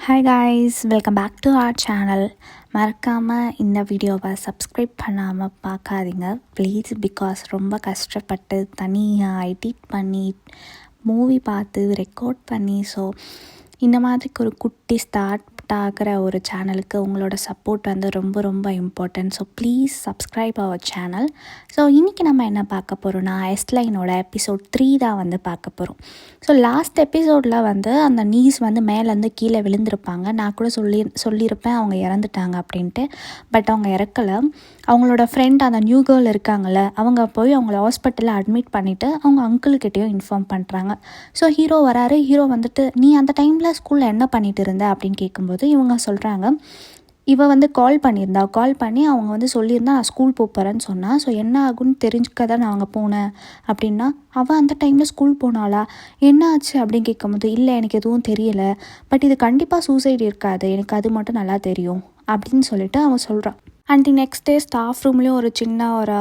Hi guys, welcome back to our channel. மறக்காமல் இந்த வீடியோவை சப்ஸ்கிரைப் பண்ணாமல் பார்க்காதீங்க ப்ளீஸ். பிகாஸ் ரொம்ப கஷ்டப்பட்டு தனியாக எடிட் பண்ணி மூவி பார்த்து ரெக்கார்ட் பண்ணி இந்த மாதிரி ஒரு குட்டி ஸ்டார்ட் ஆகிற ஒரு சேனலுக்கு உங்களோட சப்போர்ட் வந்து ரொம்ப ரொம்ப important. So please subscribe our channel. So இன்றைக்கி நம்ம என்ன பார்க்க போகிறோம்னா எஸ்லைனோட எபிசோட் 3 தான் வந்து பார்க்க போகிறோம். ஸோ லாஸ்ட் எபிசோடில் வந்து அந்த நீஸ் வந்து மேலேருந்து கீழே விழுந்திருப்பாங்க. நான் கூட சொல்லியிருப்பேன் அவங்க இறந்துட்டாங்க அப்படின்ட்டு. பட் அவங்க இறக்கலை. அவங்களோட ஃப்ரெண்ட் அந்த நியூ கேர்ள் இருக்காங்கள்ல, அவங்க போய் அவங்கள ஹாஸ்பிட்டலில் அட்மிட் பண்ணிவிட்டு அவங்க அங்கிள்கிட்டையும் இன்ஃபார்ம் பண்ணுறாங்க. ஸோ ஹீரோ வராரு. ஹீரோ வந்துட்டு நீ அந்த டைமில் ஸ்கூலில் என்ன பண்ணிகிட்டு இருந்த அப்படின்னு கேட்கும்போது இவங்க சொல்கிறாங்க, இவ வந்து கால் பண்ணி அவங்க வந்து சொல்லியிருந்தா நான் ஸ்கூல் போகிறேன்னு சொன்னான். ஸோ என்ன ஆகுன்னு தெரிஞ்சுக்க தான் நான் அங்கே போனேன் அப்படின்னா, அவள் அந்த டைமில் ஸ்கூல் போனாளா, என்ன ஆச்சு அப்படின்னு கேட்கும்போது, இல்லை எனக்கு எதுவும் தெரியலை, பட் இது கண்டிப்பாக சூசைட் இருக்காது, எனக்கு அது மட்டும் நல்லா தெரியும் அப்படின்னு சொல்லிட்டு அவன் சொல்கிறான். And the next day staff ரூம்லேயும் ஒரு சின்ன ஒரு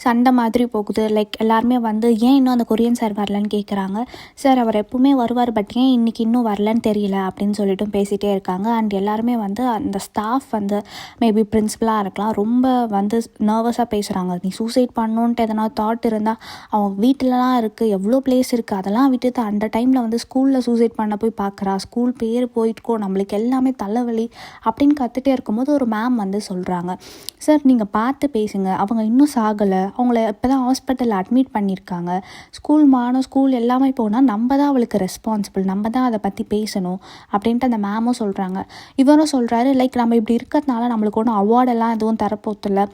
சண்டை மாதிரி போகுது. லைக் எல்லாருமே வந்து ஏன் இன்னும் அந்த கொரியன் சார் வரலன்னு கேட்குறாங்க. சார் அவர் எப்பவுமே வருவார், பட் ஏன் இன்றைக்கி இன்னும் வரலன்னு தெரியல அப்படின்னு சொல்லிட்டு பேசிகிட்டே இருக்காங்க. அண்ட் எல்லாருமே வந்து அந்த ஸ்டாஃப் வந்து மேபி பிரின்சிபலாக இருக்கலாம், ரொம்ப வந்து நர்வஸாக பேசுகிறாங்க. நீ சூசைட் பண்ணணுன்ட்டு எதனா தாட் இருந்தால் அவங்க வீட்டிலலாம் இருக்குது, எவ்வளோ பிளேஸ் இருக்குது, அதெல்லாம் விட்டுட்டு அந்த டைமில் வந்து ஸ்கூலில் சூசைட் பண்ண போய் பார்க்குறா, ஸ்கூல் பேர் போயிட்டுக்கோ, நம்மளுக்கு எல்லாமே தலைவலி அப்படின்னு கற்றுட்டே இருக்கும்போது ஒரு மேம் வந்து சொல்கிறாங்க, சார் நீங்கள் பார்த்து பேசுங்க, அவங்க இன்னும் சாகலை, அவங்கள இப்போ தான் ஹாஸ்பிட்டலில் அட்மிட் பண்ணியிருக்காங்க, ஸ்கூல் எல்லாமே போனால் நம்ம தான் அவளுக்கு ரெஸ்பான்சிபிள், நம்ம தான் அதை பற்றி பேசணும் அப்படின்ட்டு அந்த மேமும் சொல்கிறாங்க. இவரும் சொல்கிறாரு, லைக் நம்ம இப்படி இருக்கிறதுனால நம்மளுக்கு ஒன்றும் அவார்டெல்லாம் எதுவும் தரப்போதில்லை,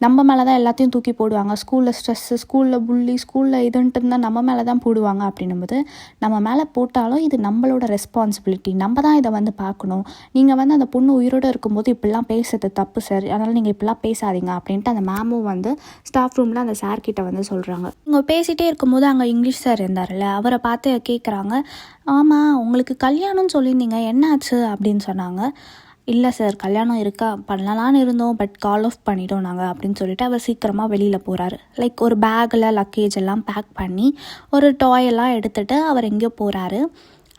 நம்ம மேலே தான் எல்லாத்தையும் தூக்கி போடுவாங்க, ஸ்கூலில் ஸ்ட்ரெஸ்ஸு, ஸ்கூலில் புள்ளி, ஸ்கூலில் இதுன்ட்டு இருந்தால் நம்ம மேலே தான் போடுவாங்க. அப்படின்னும்போது நம்ம மேலே போட்டாலும் இது நம்மளோட ரெஸ்பான்சிபிலிட்டி, நம்ம தான் இதை வந்து பார்க்கணும், நீங்கள் வந்து அந்த பொண்ணு உயிரோடு இருக்கும்போது இப்படிலாம் பேசுறது தப்பு சார், அதனால் நீங்கள் இப்படிலாம் பேசாதீங்க அப்படின்ட்டு அந்த மேமும் வந்து ஸ்டாஃப் ரூமில் அந்த சார்கிட்ட வந்து சொல்கிறாங்க. இவங்க பேசிகிட்டே இருக்கும்போது அங்கே இங்கிலீஷ் சார் இருந்தார்ல, அவரை பார்த்து கேட்குறாங்க, ஆமாம் உங்களுக்கு கல்யாணம்னு சொல்லியிருந்தீங்க என்னாச்சு அப்படின்னு சொன்னாங்க. இல்லை சார் கல்யாணம் இருக்கா பண்ணலான்னு இருந்தோம், பட் கால் ஆஃப் பண்ணிட்டோம் நாங்கள் அப்படின்னு சொல்லிட்டு அவர் சீக்கிரமாக வெளியில் போகிறாரு. லைக் ஒரு பேக்கில் லக்கேஜ் எல்லாம் பேக் பண்ணி ஒரு டாயெல்லாம் எடுத்துகிட்டு அவர் எங்கேயோ போகிறாரு.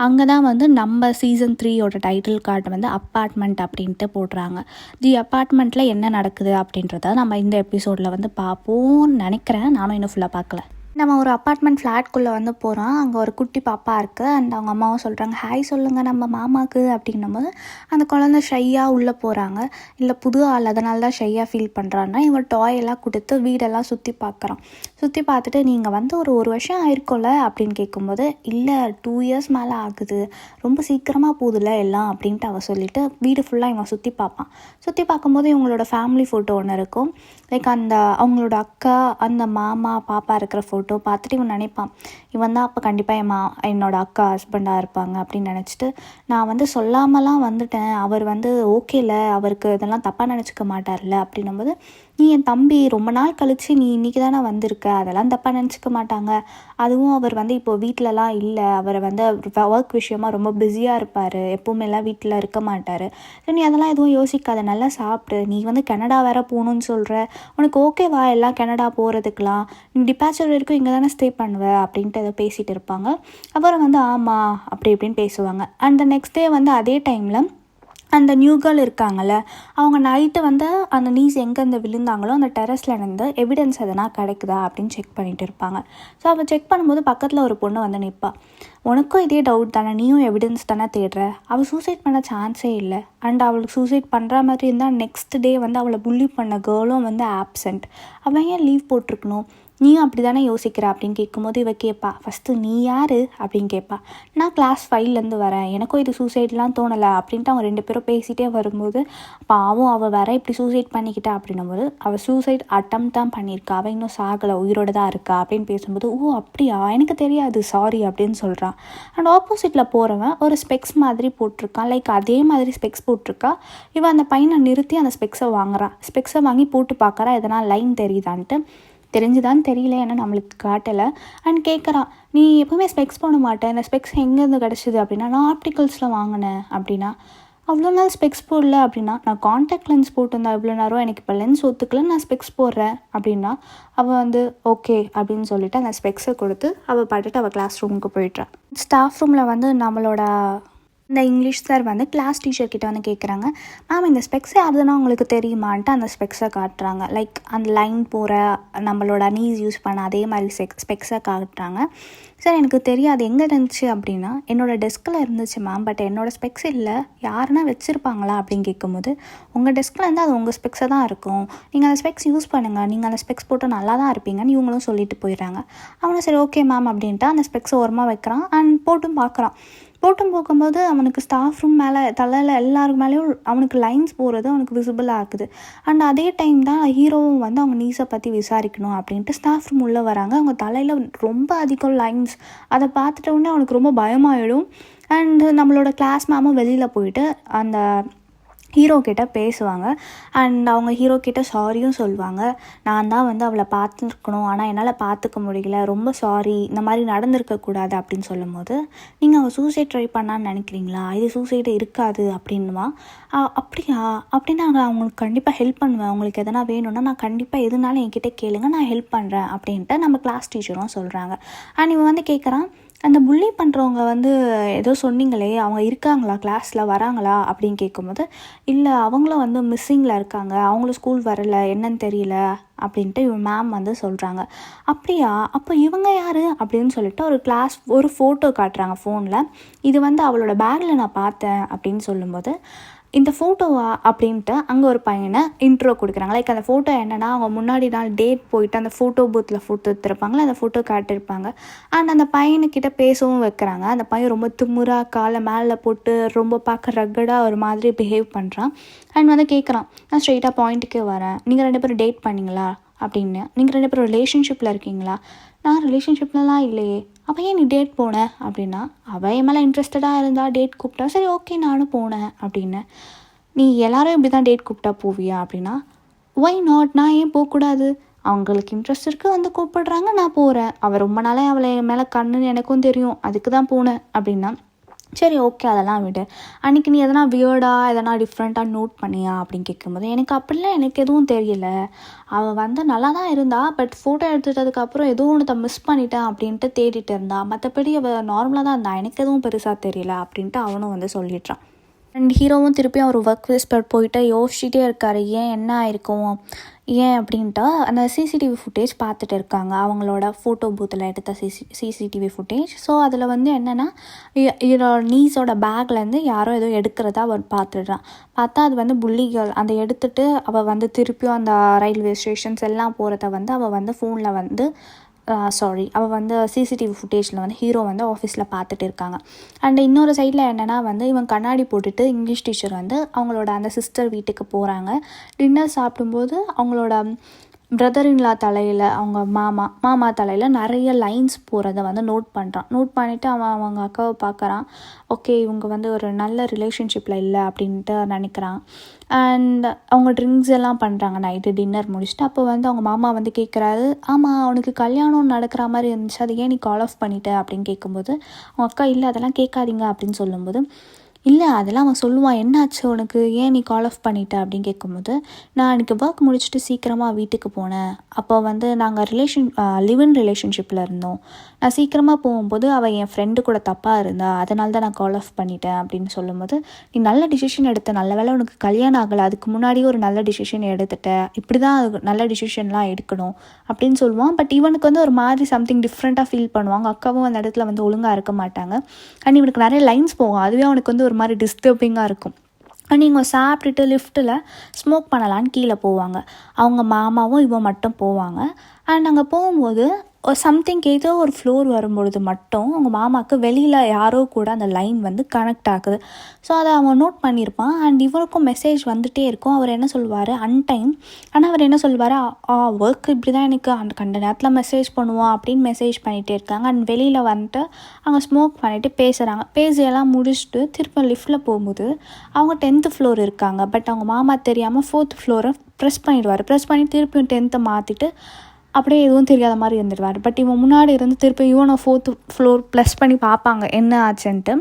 அங்கே தான் வந்து நம்ம சீசன் 3யோட டைட்டில் கார்டு வந்து அப்பார்ட்மெண்ட் அப்படின்ட்டு போடுறாங்க. தி அப்பார்ட்மெண்ட்டில் என்ன நடக்குது அப்படின்றத நம்ம இந்த எபிசோடில் வந்து பார்ப்போம்னு நினைக்கிறேன். நானும் இன்னும் ஃபுல்லாக பார்க்கல. நம்ம ஒரு அப்பார்ட்மெண்ட் ஃப்ளாட்குள்ளே வந்து போகிறோம். அங்கே ஒரு குட்டி பாப்பா இருக்குது. அண்ட் அவங்க அம்மாவும் சொல்கிறாங்க, ஹாய் சொல்லுங்கள் நம்ம மாமாவுக்கு அப்படின்னும்போது அந்த குழந்தை ஷையாக உள்ளே போகிறாங்க. இல்லை புது ஆள் அதனால தான் ஷையாக ஃபீல் பண்ணுறான்னா இவன் டாயெல்லாம் கொடுத்து வீடெல்லாம் சுற்றி பார்க்குறான். சுற்றி பார்த்துட்டு நீங்கள் வந்து ஒரு வருஷம் ஆயிருக்கும்ல அப்படின்னு கேட்கும்போது, இல்லை 2 இயர்ஸ் மேலே ஆகுது, ரொம்ப சீக்கிரமாக போகுதுல்ல எல்லாம் அப்படின்ட்டு அவள் சொல்லிவிட்டு வீடு ஃபுல்லாக இவன் சுற்றி பார்ப்பான். சுற்றி பார்க்கும்போது இவங்களோட ஃபேமிலி ஃபோட்டோ ஒன்று இருக்கும். லைக் அந்த அவங்களோட அக்கா, அந்த மாமா, பாப்பா இருக்கிற ஃபோட்டோ பார்த்துட்டு இவன் நினைப்பான், இவன் தான் அப்போ கண்டிப்பாக என்னோட அக்கா ஹஸ்பண்டாக இருப்பாங்க அப்படின்னு நினச்சிட்டு, நான் வந்து சொல்லாமலாம் வந்துட்டேன், அவர் வந்து ஓகேல, அவருக்கு இதெல்லாம் தப்பாக நினச்சிக்க மாட்டார்ல அப்படின்னும்போது, நீ என் தம்பி ரொம்ப நாள் கழித்து நீ இன்றைக்கி தானே வந்திருக்க, அதெல்லாம் தப்பாக நினச்சிக்க மாட்டாங்க, அதுவும் அவர் வந்து இப்போது வீட்டிலலாம் இல்லை, அவர் வந்து ஒர்க் விஷயமா ரொம்ப பிஸியாக இருப்பார், எப்போவுமேலாம் வீட்டில் இருக்க மாட்டார், நீ அதெல்லாம் எதுவும் யோசிக்காத, நல்லா சாப்பிட்டு, நீ வந்து கனடா வேறு போகணுன்னு சொல்கிற, உனக்கு ஓகேவா எல்லாம் கனடா போகிறதுக்கெலாம், நீ டிபார்ச்சர் வரைக்கும் இங்கே தானே ஸ்டே பண்ணுவேன் அப்படின்ட்டு ஏதோ பேசிகிட்டு இருப்பாங்க. அப்புறம் வந்து ஆமாம் அப்படி இப்படின்னு பேசுவாங்க. அண்ட் நெக்ஸ்ட் டே வந்து அதே டைமில் அந்த நியூ கேர்ள் இருக்காங்கள்ல, அவங்க நைட்டு வந்து அந்த நீஸ் எங்கேருந்து விழுந்தாங்களோ அந்த டெரஸில் இருந்து எவிடன்ஸ் எதனா கிடைக்குதா அப்படின்னு செக் பண்ணிகிட்டு இருப்பாங்க. ஸோ அவள் செக் பண்ணும்போது பக்கத்தில் ஒரு பொண்ணு வந்து நிற்பா. உனக்கும் இதே டவுட் தானே, நீயும் எவிடன்ஸ் தானே தேடுற, அவள் சூசைட் பண்ண சான்ஸே இல்லை, அண்ட் அவளுக்கு சூசைட் பண்ணுற மாதிரி இருந்தால் நெக்ஸ்ட் டே வந்து அவளை புல்லி பண்ண கேர்ளும் வந்து ஆப்சண்ட், அவன் ஏன் லீவ் போட்டிருக்கணும், நீயும் அப்படி தானே யோசிக்கிற அப்படின்னு கேட்கும்போது இவ கேட்பா, ஃபஸ்ட்டு நீ யார் அப்படின்னு கேட்பா. நான் கிளாஸ் 5லேருந்து வரேன், எனக்கும் இது சூசைட்லாம் தோணலை அப்படின்ட்டு அவங்க 2 பேரும் பேசிகிட்டே வரும்போது, பாவம் அவள் வேற இப்படி சூசைட் பண்ணிக்கிட்டா அப்படின்னும்போது, அவள் சூசைட் அட்டம் தான் பண்ணியிருக்கா, அவள் இன்னும் சாகலை, உயிரோடு தான் இருக்கா அப்படின்னு பேசும்போது, ஓ அப்படியா எனக்கு தெரியாது சாரி அப்படின்னு சொல்கிறான். அண்ட் ஆப்போசிட்டில் போகிறவன் ஒரு ஸ்பெக்ஸ் மாதிரி போட்டிருக்கான். லைக் அதே மாதிரி ஸ்பெக்ஸ் போட்டிருக்கா. இவன் அந்த பையனை நிறுத்தி அந்த ஸ்பெக்ஸை வாங்குறான். ஸ்பெக்ஸை வாங்கி போட்டு பார்க்குறா, எதனா லைன் தெரியுதான்ட்டு. தெரிஞ்சுதான் தெரியல, ஏன்னா நம்மளுக்கு காட்டலை. அண்ட் கேட்குறான், நீ எப்போவுமே ஸ்பெக்ஸ் போட மாட்டேன், இந்த ஸ்பெக்ஸ் எங்கேருந்து கிடச்சிது அப்படின்னா, நான் ஆப்டிகல்ஸில் வாங்கினேன் அப்படின்னா, அவ்வளோ நாள் ஸ்பெக்ஸ் போடல அப்படின்னா, நான் காண்டாக்ட் லென்ஸ் போட்டிருந்தா இவ்வளோ நேரம், எனக்கு இப்போ லென்ஸ் ஒத்துக்கல, நான் ஸ்பெக்ஸ் போடுறேன் அப்படின்னா, அவள் வந்து ஓகே அப்படின்னு சொல்லிவிட்டு அந்த ஸ்பெக்ஸை கொடுத்து அவள் பாட்டுட்டு அவள் கிளாஸ் ரூமுக்கு போயிட்றான். ஸ்டாஃப் ரூமில் வந்து நம்மளோட இந்த இங்கிலீஷ் சார் வந்து கிளாஸ் டீச்சர் கிட்ட வந்து கேட்குறாங்க, மேம் இந்த ஸ்பெக்ஸ் யாருதுன்னா உங்களுக்கு தெரியுமான்ட்டு அந்த ஸ்பெக்ஸை காட்டுறாங்க. லைக் அந்த லைன் போகிற நம்மளோட நீஸ் யூஸ் பண்ண அதே மாதிரி ஸ்பெக்ஸை காட்டுறாங்க. சார் எனக்கு தெரியாது எங்கே இருந்துச்சு அப்படின்னா, என்னோடய டெஸ்கில் இருந்துச்சு மேம், பட் என்னோடய ஸ்பெக்ஸ் இல்லை, யாருன்னா வச்சுருப்பாங்களா அப்படின்னு கேட்கும்போது, உங்கள் டெஸ்கில் இருந்து அது உங்கள் ஸ்பெக்ஸை தான் இருக்கும், நீங்கள் அந்த ஸ்பெக்ஸ் யூஸ் பண்ணுங்கள், நீங்கள் அந்த ஸ்பெக்ஸ் போட்டு நல்லா தான் இருப்பீங்கன்னு இவங்களும் சொல்லிட்டு போயிடுறாங்க. அவனும் சரி ஓகே மேம் அப்படின்ட்டு அந்த ஸ்பெக்ஸை ஓரமாக வைக்கிறான் அண்ட் போட்டும் பார்க்குறான். போட்டும் போகும்போது அவனுக்கு ஸ்டாஃப் ரூம் மேலே தலையில் எல்லாருக்கு மேலேயும் அவனுக்கு லைன்ஸ் போகிறது அவனுக்கு விசிபிள் ஆகுது. அண்ட் அதே டைம் தான் ஹீரோவும் வந்து அவங்க நீஸை பற்றி விசாரிக்கணும் அப்படின்ட்டு ஸ்டாஃப் ரூம் உள்ளே வராங்க. அவங்க தலையில் ரொம்ப அதிகம் லைன்ஸ், அதை பார்த்துட்ட உடனே அவனுக்கு ரொம்ப பயமாயிடும். அண்டு நம்மளோட கிளாஸ் மேமும் வெளியில் போயிட்டு அந்த ஹீரோ கிட்ட பேசுவாங்க. அண்ட் அவங்க ஹீரோ கிட்ட சாரியும் சொல்லுவாங்க. நான் தான் வந்து அவளை பார்த்துருக்கணும், ஆனால் என்னால் பார்த்துக்க முடியல, ரொம்ப சாரி, இந்த மாதிரி நடந்திருக்கக்கூடாது அப்படின்னு சொல்லும்போது, நீங்கள் அவள் சூசைட் ட்ரை பண்ணான்னு நினைக்கிறீங்களா, இது சூசைடு இருக்காது அப்படின்னுவா. அப்படியா, அப்படின்னா நான் அவங்களுக்கு கண்டிப்பாக ஹெல்ப் பண்ணுவேன், உங்களுக்கு எதனா வேணும்னா நான் கண்டிப்பாக எதுனாலும் என்கிட்ட கேளுங்க, நான் ஹெல்ப் பண்ணுறேன் அப்படின்ட்டு நம்ம கிளாஸ் டீச்சரும் சொல்கிறாங்க. அண்ட் இவன் வந்து கேட்குறான், அந்த புள்ளி பண்ணுறவங்க வந்து ஏதோ சொன்னீங்களே, அவங்க இருக்காங்களா கிளாஸில், வராங்களா அப்படின்னு கேட்கும்போது, இல்லை அவங்களும் வந்து மிஸ்ஸிங்கில் இருக்காங்க, அவங்களும் ஸ்கூல் வரலை, என்னன்னு தெரியல அப்படின்ட்டு இவன் மேம் வந்து சொல்கிறாங்க. அப்படியா, அப்போ இவங்க யார் அப்படின்னு சொல்லிட்டு ஒரு ஃபோட்டோ காட்டுறாங்க ஃபோனில். இது வந்து அவளோட பேக்கில் நான் பார்த்தேன் அப்படின்னு சொல்லும்போது, இந்த ஃபோட்டோவா அப்படின்ட்டு அங்கே ஒரு பையனை இன்ட்ரோ கொடுக்குறாங்க. லைக் அந்த ஃபோட்டோ என்னென்னா, அவங்க முன்னாடி நாள் டேட் போயிட்டு அந்த ஃபோட்டோ பூத்தில் ஃபோட்டோ எடுத்துருப்பாங்களே, அந்த ஃபோட்டோ காட்டியிருப்பாங்க. அண்ட் அந்த பையனுக்கிட்ட பேசவும் வைக்கிறாங்க. அந்த பையன் ரொம்ப திமுறாக காலை மேலே போட்டு ரொம்ப பார்க்க ரக்கடாக ஒரு மாதிரி பிஹேவ் பண்ணுறான். அண்ட் வந்து கேட்குறான், நான் ஸ்ட்ரெயிட்டாக பாயிண்ட்டுக்கே வரேன், நீங்கள் 2 பேரும் டேட் பண்ணிங்களா அப்படின்னு, நீங்கள் 2 பேரும் ரிலேஷன்ஷிப்பில் இருக்கீங்களா, நான் ரிலேஷன்ஷிப்லலாம் இல்லையே, அப்போ ஏன் நீ டேட் போனேன் அப்படின்னா, அவள் என் மேலே இன்ட்ரெஸ்டடாக இருந்தால் டேட் கூப்பிட்டா, சரி ஓகே நானும் போனேன் அப்படின்னு. நீ எல்லாரும் இப்படி தான் டேட் கூப்பிட்டா போவியா அப்படின்னா, ஒய் நாட், நான் ஏன் போகக்கூடாது, அவங்களுக்கு இன்ட்ரெஸ்ட் இருக்குது வந்து கூப்பிடுறாங்க, நான் போகிறேன், அவள் ரொம்ப நாளே அவளை என் மேலே கண்ணுன்னு எனக்கும் தெரியும், அதுக்கு தான் போனேன் அப்படின்னா, சரி ஓகே அதெல்லாம் விடு, அன்றைக்கி நீ எதனா வியர்டாக எதனா டிஃப்ரெண்ட்டாக நோட் பண்ணியா அப்படின்னு கேட்கும்போது, எனக்கு எதுவும் தெரியல, அவள் வந்து நல்லா தான் இருந்தா, பட் ஃபோட்டோ எடுத்துட்டதுக்கப்புறம் ஏதோ ஒன்று மிஸ் பண்ணிட்டேன் அப்படின்ட்டு தேடிட்டு இருந்தா, மற்றபடி அவள் நார்மலாக தான் இருந்தா, எனக்கு எதுவும் பெருசாக தெரியல அப்படின்ட்டு அவனும் வந்து சொல்லிடுறான். அண்ட் ஹீரோவும் திருப்பியும் ஒரு ஒர்க் விஸ்பர் போயிட்டு யோசிச்சுட்டே இருக்காரு, ஏன் என்ன ஆயிருக்கும் ஏன் அப்படின்ட்டு அந்த சிசிடிவி ஃபுட்டேஜ் பார்த்துட்டு இருக்காங்க, அவங்களோட ஃபோட்டோ பூத்தில் எடுத்த சிசிடிவி ஃபுட்டேஜ். ஸோ அதில் வந்து என்னென்னா, நீஸோட பேக்லேருந்து யாரோ ஏதோ எடுக்கிறதா அவன் பார்த்துடுறான். பார்த்தா அது வந்து புள்ளிகள், அதை எடுத்துகிட்டு அவள் வந்து திருப்பியும் அந்த ரயில்வே ஸ்டேஷன்ஸ் எல்லாம் போகிறத வந்து அவள் வந்து ஃபோனில் வந்து அவள் வந்து சிசிடிவி ஃபுட்டேஜில் வந்து ஹீரோ வந்து ஆஃபீஸில் பார்த்துட்டு இருக்காங்க. அண்ட் இன்னொரு சைடில் என்னென்னா வந்து இவன் கண்ணாடி போட்டுட்டு இங்கிலீஷ் டீச்சர் வந்து அவங்களோட அந்த சிஸ்டர் வீட்டுக்கு போகிறாங்க. டின்னர் சாப்பிடும்போது அவங்களோட பிரதர் இன்லா தலையில், அவங்க மாமா தலையில் நிறைய லைன்ஸ் போகிறத வந்து நோட் பண்ணிவிட்டு அவன் அவங்க அக்காவை பார்க்குறான். ஓகே இவங்க வந்து ஒரு நல்ல ரிலேஷன்ஷிப்பில் இல்லை அப்படின்ட்டு நினைக்கிறான். அண்ட் அவங்க ட்ரிங்க்ஸ் எல்லாம் பண்ணுறாங்க நைட்டு டின்னர் முடிச்சுட்டு. அப்போ வந்து அவங்க மாமா வந்து கேட்குறாரு, ஆமாம் அவனுக்கு கல்யாணம் நடக்கிற மாதிரி இருந்துச்சு, அது ஏன் நீ கால் ஆஃப் பண்ணிட்ட அப்படின்னு கேட்கும்போது, அவங்க அக்கா இல்லை அதெல்லாம் கேட்காதீங்க அப்படின்னு சொல்லும்போது, இல்லை அதெல்லாம் அவன் சொல்லுவான், என்னாச்சு உனக்கு, ஏன் நீ கால் ஆஃப் பண்ணிட்ட அப்படின்னு கேட்கும்போது, நான் எனக்கு ஒர்க் முடிச்சுட்டு சீக்கிரமாக வீட்டுக்கு போனேன், அப்போ வந்து நாங்கள் லிவ் இன் ரிலேஷன்ஷிப்பில் இருந்தோம், நான் சீக்கிரமாக போகும்போது அவள் என் ஃப்ரெண்டு கூட தப்பாக இருந்தா, அதனால தான் நான் கால் ஆஃப் பண்ணிட்டேன் அப்படின்னு சொல்லும்போது, நீ நல்ல டிசிஷன் எடுத்த, நல்ல வேளை உனக்கு கல்யாணம் ஆகலை, அதுக்கு முன்னாடியே ஒரு நல்ல டிசிஷன் எடுத்துட்ட, இப்படி தான் நல்ல டிசிஷன்லாம் எடுக்கணும் அப்படின்னு சொல்லுவான். பட் இவனுக்கு வந்து ஒரு மாதிரி சம்திங் டிஃப்ரெண்ட்டாக ஃபீல் பண்ணுவாங்க. அக்காவும் அந்த இடத்துல வந்து ஒழுங்காக இருக்க மாட்டாங்க. அண்ட் இவனுக்கு நிறைய லைன்ஸ் போகும், அதுவே அவனுக்கு வந்து ஒரு மாதிரி டிஸ்டர்பிங்காக இருக்கும். அண்ட் இவங்க சாப்பிட்டுட்டு லிஃப்ட்டில் ஸ்மோக் பண்ணலான்னு கீழே போவாங்க. அவங்க மாமாவும் இவன் மட்டும் போவாங்க. அண்ட் அங்கே போகும்போது சம்திங் ஏதோ ஒரு ஃப்ளோர் வரும்பொழுது மட்டும் அவங்க மாமாவுக்கு வெளியில் யாரோ கூட அந்த லைன் வந்து கனெக்ட் ஆகுது. ஸோ அதை அவன் நோட் பண்ணியிருப்பான். அண்ட் இவருக்கும் மெசேஜ் வந்துகிட்டே இருக்கும். அவர் என்ன சொல்வார், அன்டைம், ஆனால் அவர் என்ன சொல்வார், ஒர்க் இப்படி தான் எனக்கு அந்த கண்ட நேரத்தில் மெசேஜ் பண்ணுவான் அப்படின்னு மெசேஜ் பண்ணிகிட்டே இருக்காங்க. அண்ட் வெளியில் வந்துட்டு அவங்க ஸ்மோக் பண்ணிவிட்டு பேசுகிறாங்க. பேசியெல்லாம் முடிச்சுட்டு திரும்ப லிஃப்ட்டில் போகும்போது அவங்க 10th ஃப்ளோர் இருக்காங்க. பட் அவங்க மாமா தெரியாமல் 4th ஃப்ளோரை ப்ரெஸ் பண்ணி திருப்பியும் 10th மாற்றிட்டு அப்படியே எதுவும் தெரியாத மாதிரி இருந்துடுவார். பட் இவன் முன்னாடி இருந்து திருப்பி இவனை 4th ஃப்ளோர் ப்ளஸ் பண்ணி பார்ப்பாங்க என்ன ஆச்சுன்ட்டு.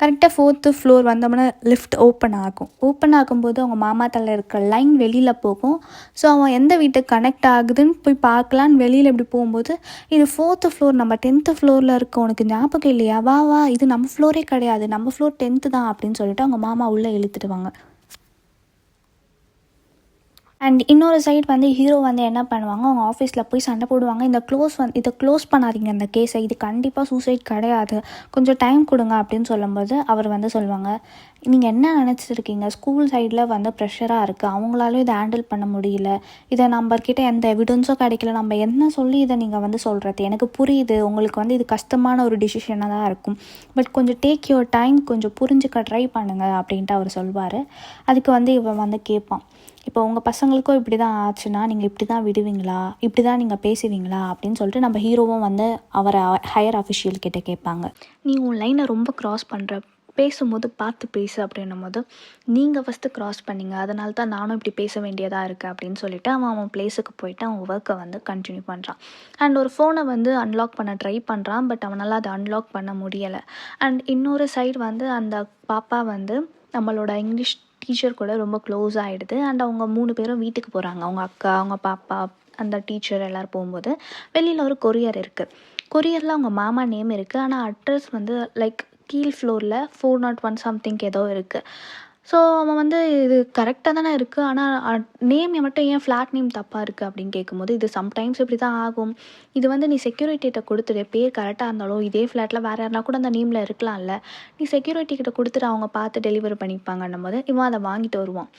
கரெக்டாக 4th ஃப்ளோர் வந்தோம்னா லிஃப்ட் ஓப்பன் ஆகும். ஓப்பன் ஆகும்போது அவங்க மாமா தலை இருக்கிற லைன் வெளியில் போகும். ஸோ அவன் எந்த வீட்டுக்கு கனெக்ட் ஆகுதுன்னு போய் பார்க்கலான்னு வெளியில் இப்படி போகும்போது, இது 4th ஃப்ளோர், நம்ம 10th ஃப்ளோரில் இருக்க, உனக்கு ஞாபகம் இல்லையா, வா வா, இது நம்ம ஃப்ளோரே கிடையாது, நம்ம ஃப்ளோர் 10th தான் அப்படின்னு சொல்லிட்டு அவங்க மாமா உள்ளே இழுத்துடுவாங்க. அண்ட் இன்னொரு சைட் வந்து ஹீரோ வந்து என்ன பண்ணுவாங்க, அவங்க ஆஃபீஸில் போய் சண்டை போடுவாங்க. இதை க்ளோஸ் பண்ணாதீங்க இந்த கேஸை, இது கண்டிப்பாக சூசைட் கிடையாது, கொஞ்சம் டைம் கொடுங்க அப்படின்னு சொல்லும்போது அவர் வந்து சொல்லுவாங்க, நீங்கள் என்ன நினச்சிருக்கீங்க, ஸ்கூல் சைடில் வந்து ப்ரெஷராக இருக்குது, அவங்களாலும் இதை ஹேண்டில் பண்ண முடியல, இதை நம்மக்கிட்ட எந்த எவிடன்ஸும் கிடைக்கல, நம்ம என்ன சொல்லி இதை நீங்கள் வந்து சொல்கிறது, எனக்கு புரியுது உங்களுக்கு வந்து இது கஷ்டமான ஒரு டிசிஷனாக தான் இருக்கும், பட் கொஞ்சம் டேக் யுவர் டைம், கொஞ்சம் புரிஞ்சுக்க ட்ரை பண்ணுங்கள் அப்படின்ட்டு அவர் சொல்வார். அதுக்கு வந்து இவன் வந்து கேட்பான், இப்போ உங்கள் பசங்களுக்கும் இப்படி தான் ஆச்சுன்னா நீங்கள் இப்படி தான் விடுவீங்களா, இப்படி தான் நீங்கள் பேசுவீங்களா அப்படின்னு சொல்லிட்டு நம்ம ஹீரோவும் வந்து அவரை ஹையர் அஃபிஷியல் கிட்டே கேட்பாங்க. நீ உன் லைனை ரொம்ப க்ராஸ் பண்ணுற, பேசும்போது பார்த்து பேசு அப்படின்னும் போது, நீங்கள் ஃபஸ்ட்டு க்ராஸ் பண்ணிங்க, அதனால தான் நானும் இப்படி பேச வேண்டியதாக இருக்குது அப்படின்னு சொல்லிட்டு அவன் பிளேஸுக்கு போயிட்டு அவன் ஒர்க்கை வந்து கண்டினியூ பண்ணுறான். அண்ட் ஒரு ஃபோனை வந்து அன்லாக் பண்ண ட்ரை பண்ணுறான், பட் அவனால் அதை அன்லாக் பண்ண முடியலை. அண்ட் இன்னொரு சைடு வந்து அந்த பாப்பா வந்து நம்மளோட இங்கிலீஷ் டீச்சர் கூட ரொம்ப க்ளோஸ் ஆகிடுது. அண்ட் அவங்க 3 பேரும் வீட்டுக்கு போகிறாங்க, அவங்க அக்கா, அவங்க பாப்பா, அந்த டீச்சர் எல்லோரும் போகும்போது வெளியில் ஒரு கொரியர் இருக்குது. கொரியரில் அவங்க மாமா நேம் இருக்குது, ஆனால் அட்ரஸ் வந்து லைக் கீழ் ஃப்ளோரில் 401 சம்திங் ஏதோ இருக்குது. ஸோ அவன் வந்து இது கரெக்டாக தானே இருக்குது, ஆனால் நேம் மட்டும் ஏன் ஃப்ளாட் நேம் தப்பாக இருக்குது அப்படின்னு கேட்கும்போது, இது சம்டைம்ஸ் இப்படி தான் ஆகும், இது வந்து நீ செக்யூரிட்டிகிட்ட கொடுத்துட்டு, பேர் கரெக்டாக இருந்தாலும் இதே ஃப்ளாட்டில் வேறு யாருனா கூட அந்த நேமில் இருக்கலாம்ல, நீ செக்யூரிட்டிகிட்ட கொடுத்துட்டு அவங்க பார்த்து டெலிவரி பண்ணிப்பாங்கன்னும் போது இவன் அதை வாங்கிட்டு வருவான்.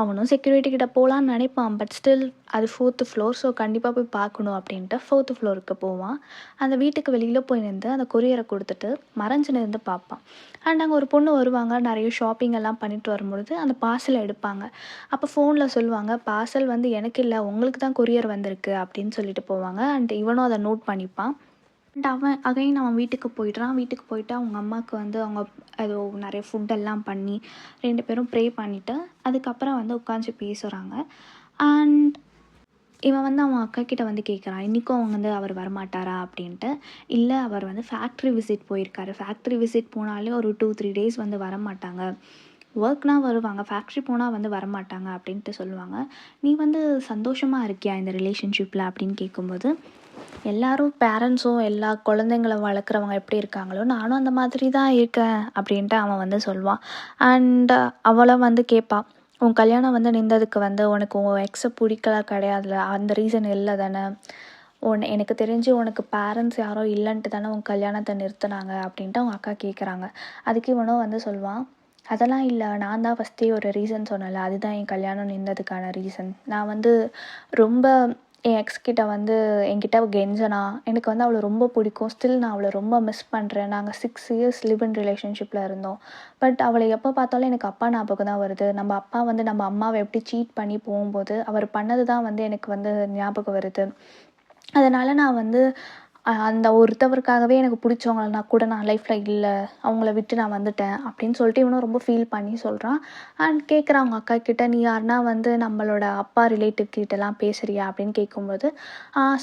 அவனும் செக்யூரிட்டிகிட்ட போகலான்னு நினைப்பான், பட் ஸ்டில் அது 4th ஃப்ளோர், ஸோ கண்டிப்பாக போய் பார்க்கணும் அப்படின்ட்டு 4th ஃப்ளோருக்கு போவான். அந்த வீட்டுக்கு வெளியில் போய் நின்று அந்த கொரியரை கொடுத்துட்டு மறைஞ்சு நின்று பார்ப்பான். அண்ட் அங்கே ஒரு பொண்ணு வருவாங்க, நிறைய ஷாப்பிங் எல்லாம் பண்ணிட்டு வரும்பொழுது அந்த பார்சலை எடுப்பாங்க. அப்போ ஃபோனில் சொல்லுவாங்க, பார்சல் வந்து எனக்கு இல்லை, உங்களுக்கு தான் கொரியர் வந்திருக்கு அப்படின்னு சொல்லிட்டு போவாங்க. அண்ட் இவனும் அதை நோட் பண்ணிப்பான். அண்ட் அவன் வீட்டுக்கு போயிடுறான். வீட்டுக்கு போயிட்டு அவங்க அம்மாவுக்கு வந்து அவங்க ஏதோ நிறைய ஃபுட்டெல்லாம் பண்ணி 2 பேரும் ப்ரே பண்ணிவிட்டு அதுக்கப்புறம் வந்து உட்காந்து பேசுகிறாங்க. அண்ட் இவன் வந்து அவன் அக்கா கிட்ட வந்து கேட்குறான், இன்றைக்கும் அவங்க வந்து அவர் வரமாட்டாரா அப்படின்ட்டு. இல்லை, அவர் வந்து ஃபேக்ட்ரி விசிட் போயிருக்காரு, ஃபேக்ட்ரி விசிட் போனாலே ஒரு 2-3 டேஸ் வந்து வரமாட்டாங்க, ஒர்க்னால் வருவாங்க, ஃபேக்ட்ரி போனால் வந்து வரமாட்டாங்க அப்படின்ட்டு சொல்லுவாங்க. நீ வந்து சந்தோஷமாக இருக்கியா இந்த ரிலேஷன்ஷிப்பில் அப்படின்னு கேட்கும்போது, எல்லாரும் பேரண்ட்ஸும் எல்லா குழந்தைங்கள வளர்க்குறவங்க எப்படி இருக்காங்களோ நானும் அந்த மாதிரி தான் இருக்கேன் அப்படின்ட்டு அவன் வந்து சொல்லுவான். அண்ட் அவளை வந்து கேட்பான், உன் கல்யாணம் வந்து நின்றதுக்கு வந்து உனக்கு உன் எக்ஸை பிடிக்கல கிடையாதுல, அந்த ரீசன் இல்லை தானே, எனக்கு தெரிஞ்சு உனக்கு பேரண்ட்ஸ் யாரோ இல்லைன்ட்டு தானே உன் கல்யாணத்தை நிறுத்தினாங்க அப்படின்ட்டு அவங்க அக்கா கேட்குறாங்க. அதுக்கு இவனும் வந்து சொல்லுவான், அதெல்லாம் இல்லை, நான் தான் ஃபஸ்ட்டே ஒரு ரீசன் சொன்னல, அதுதான் என் கல்யாணம் நின்றதுக்கான ரீசன். நான் வந்து ரொம்ப என் எக்ஸ்கிட்ட வந்து என்கிட்ட கெஞ்சனா, எனக்கு வந்து அவளை ரொம்ப பிடிக்கும், ஸ்டில் நான் அவளை ரொம்ப மிஸ் பண்ணுறேன், நாங்கள் 6 இயர்ஸ் லிவ் இன் ரிலேஷன்ஷிப்பில் இருந்தோம், பட் அவளை எப்போ பார்த்தாலும் எனக்கு அப்பா ஞாபகம் தான் வருது, நம்ம அப்பா வந்து நம்ம அம்மாவை எப்படி சீட் பண்ணி போகும்போது அவர் பண்ணது தான் வந்து எனக்கு வந்து ஞாபகம் வருது, அதனால் நான் வந்து அந்த ஒருத்தவருக்காகவே எனக்கு பிடிச்சவங்கள கூட நான் லைஃப்பில் இல்லை, அவங்கள விட்டு நான் வந்துட்டேன் அப்படின்னு சொல்லிட்டு இவனும் ரொம்ப ஃபீல் பண்ணி சொல்கிறான். அண்ட் கேட்குறான் அவங்க அக்கா கிட்ட, நீ யாருனா வந்து நம்மளோட அப்பா ரிலேட்டிவ் கிட்டலாம் பேசுகிறியா அப்படின்னு கேட்கும்போது,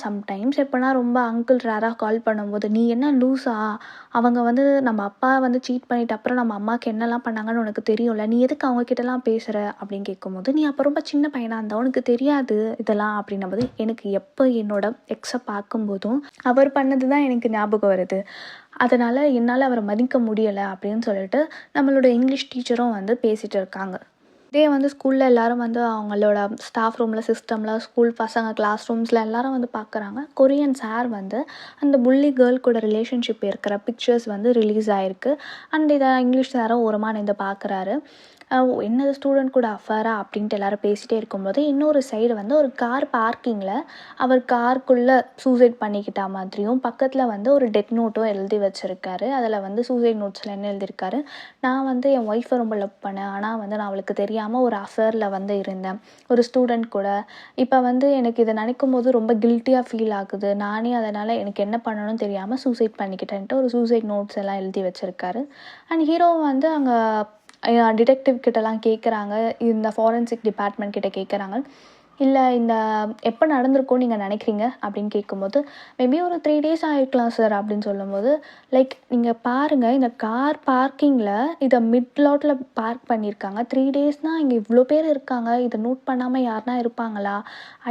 சம்டைம்ஸ் எப்போனா ரொம்ப அங்கிள் ரேராக கால் பண்ணும்போது, நீ என்ன லூஸா, அவங்க வந்து நம்ம அப்பா வந்து சீட் பண்ணிட்டு அப்புறம் நம்ம அம்மாவுக்கு என்னெல்லாம் பண்ணாங்கன்னு உனக்கு தெரியும்ல, நீ எதுக்கு அவங்கக்கிட்டலாம் பேசுகிற அப்படின்னு கேட்கும்போது, நீ அப்போ ரொம்ப சின்ன பையனாக இருந்தால் உனக்கு தெரியாது இதெல்லாம் அப்படின்னும்போது, எனக்கு எப்போ என்னோட எக்ஸை பார்க்கும்போதும் அவர் பண்ணது தான் எனக்கு ஞாபகம் வருது, அதனால் என்னால் அவரை மதிக்க முடியலை அப்படின்னு சொல்லிட்டு நம்மளோட இங்கிலீஷ் டீச்சரும் வந்து பேசிகிட்டு இருக்காங்க. இதே வந்து ஸ்கூலில் எல்லோரும் வந்து அவங்களோட ஸ்டாஃப் ரூமில், சிஸ்டமில், ஸ்கூல் பசங்க கிளாஸ் ரூம்ஸில் எல்லோரும் வந்து பார்க்குறாங்க. கொரியன் சார் வந்து அந்த புள்ளி கேர்ள் கூட ரிலேஷன்ஷிப் இருக்கிற பிக்சர்ஸ் வந்து ரிலீஸ் ஆகிருக்கு. அண்ட் இதை இங்கிலீஷ் சாரும் ஓரமாக நின்று பார்க்குறாரு. என்னது ஸ்டூடெண்ட் கூட அஃபேரா அப்படின்ட்டு எல்லோரும் பேசிகிட்டே இருக்கும்போது, இன்னொரு சைடு வந்து ஒரு கார் பார்க்கிங்கில் அவர் காருக்குள்ளே சூசைட் பண்ணிக்கிட்டா மாதிரியும் பக்கத்தில் வந்து ஒரு டெத் நோட்டும் எழுதி வச்சுருக்காரு. அதில் வந்து சூசைட் நோட்ஸில் என்ன எழுதியிருக்காரு, நான் வந்து என் ஒய்ஃபை ரொம்ப லவ் பண்ணேன், ஆனால் வந்து நான் அவளுக்கு தெரியாமல் ஒரு அஃபேரில் வந்து இருந்தேன் ஒரு ஸ்டூடெண்ட் கூட, இப்போ வந்து எனக்கு இதை நினைக்கும் போது ரொம்ப கில்ட்டியாக ஃபீல் ஆகுது, நானே அதனால் எனக்கு என்ன பண்ணணும்னு தெரியாமல் சூசைட் பண்ணிக்கிட்டேன்ட்டு ஒரு சூசைட் நோட்ஸ் எல்லாம் எழுதி வச்சுருக்காரு. அண்ட் ஹீரோ வந்து அங்கே டிடெக்டிவ் கிட்டலாம் கேட்குறாங்க, இந்த ஃபாரன்சிக் டிபார்ட்மெண்ட் கிட்ட கேட்குறாங்க, இல்லை இந்த எப்போ நடந்திருக்கும்னு நீங்கள் நினைக்கிறீங்க அப்படின்னு கேட்கும்போது, மேபி ஒரு 3 டேஸ் ஆகிருக்கலாம் சார் அப்படின்னு சொல்லும்போது, லைக் நீங்கள் பாருங்கள், இந்த கார் பார்க்கிங்கில் இதை மிட் லாட்டில் பார்க் பண்ணியிருக்காங்க. 3 டேஸ்னால் இங்கே இவ்வளோ பேர் இருக்காங்க, இதை நோட் பண்ணாமல் யாருனா இருப்பாங்களா?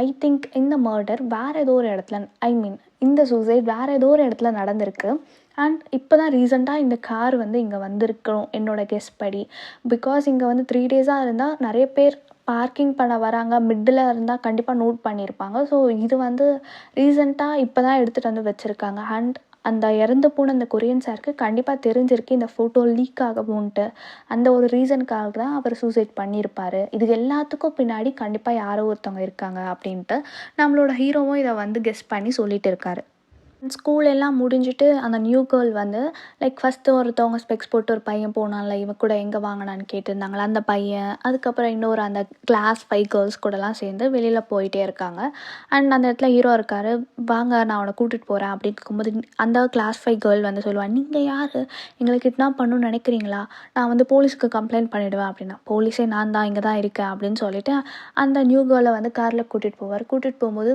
ஐ திங்க் இந்த மர்டர் வேறு ஏதோ ஒரு இடத்துல, ஐ மீன் இந்த சூசைட் வேறு ஏதோ ஒரு இடத்துல நடந்திருக்கு. அண்ட் இப்போ தான் ரீசெண்டாக இந்த கார் வந்து இங்கே வந்திருக்கணும் என்னோடய கெஸ் படி. பிகாஸ் இங்கே வந்து 3 டேஸாக இருந்தால் நிறைய பேர் பார்க்கிங் பண்ண வராங்க, மிட்டில் இருந்தால் கண்டிப்பாக நோட் பண்ணியிருப்பாங்க. ஸோ இது வந்து ரீசெண்டாக இப்போ தான் எடுத்துகிட்டு வந்து வச்சுருக்காங்க. அண்ட் அந்த இறந்து போன அந்த கொரியன் சாருக்கு கண்டிப்பாக தெரிஞ்சிருக்கு இந்த ஃபோட்டோ லீக் ஆகும்ன்ட்டு. அந்த ஒரு ரீசனுக்காக தான் அவர் சூசைட் பண்ணியிருப்பார். இது எல்லாத்துக்கும் பின்னாடி கண்டிப்பாக யாரோ ஒருத்தவங்க இருக்காங்க அப்படின்ட்டு நம்மளோட ஹீரோவும் இதை வந்து கெஸ் பண்ணி சொல்லிட்டு இருக்காரு. ஸ்கூல் எல்லாம் முடிஞ்சுட்டு அந்த நியூ கேர்ள் வந்து லைக் ஃபஸ்ட்டு ஒருத்தவங்க ஸ்பெக்ஸ் போட்டு ஒரு பையன் போனான்ல, இவன் கூட எங்கே வாங்கினான்னு கேட்டிருந்தாங்களா அந்த பையன். அதுக்கப்புறம் இன்னொரு அந்த கிளாஸ் 5 கேர்ள்ஸ் கூடலாம் சேர்ந்து வெளியில் போயிட்டே இருக்காங்க. அண்ட் அந்த இடத்துல ஹீரோ இருக்கார், வாங்க நான் அவனை கூட்டிகிட்டு போகிறேன் அப்படின்னு இருக்கும்போது அந்த கிளாஸ் 5 கேர்ள் வந்து சொல்லுவாள், நீங்கள் யார், எங்களை கிட்னாப் பண்ணணும்னு நினைக்கிறீங்களா, நான் வந்து போலீஸ்க்கு கம்ப்ளைண்ட் பண்ணிவிடுவேன் அப்படின்னா. போலீஸே நான் தான், இங்கே தான் இருக்கேன் அப்படின்னு சொல்லிட்டு அந்த நியூ கேர்ளை வந்து காரில் கூட்டிகிட்டு போவார். கூட்டிகிட்டு போகும்போது,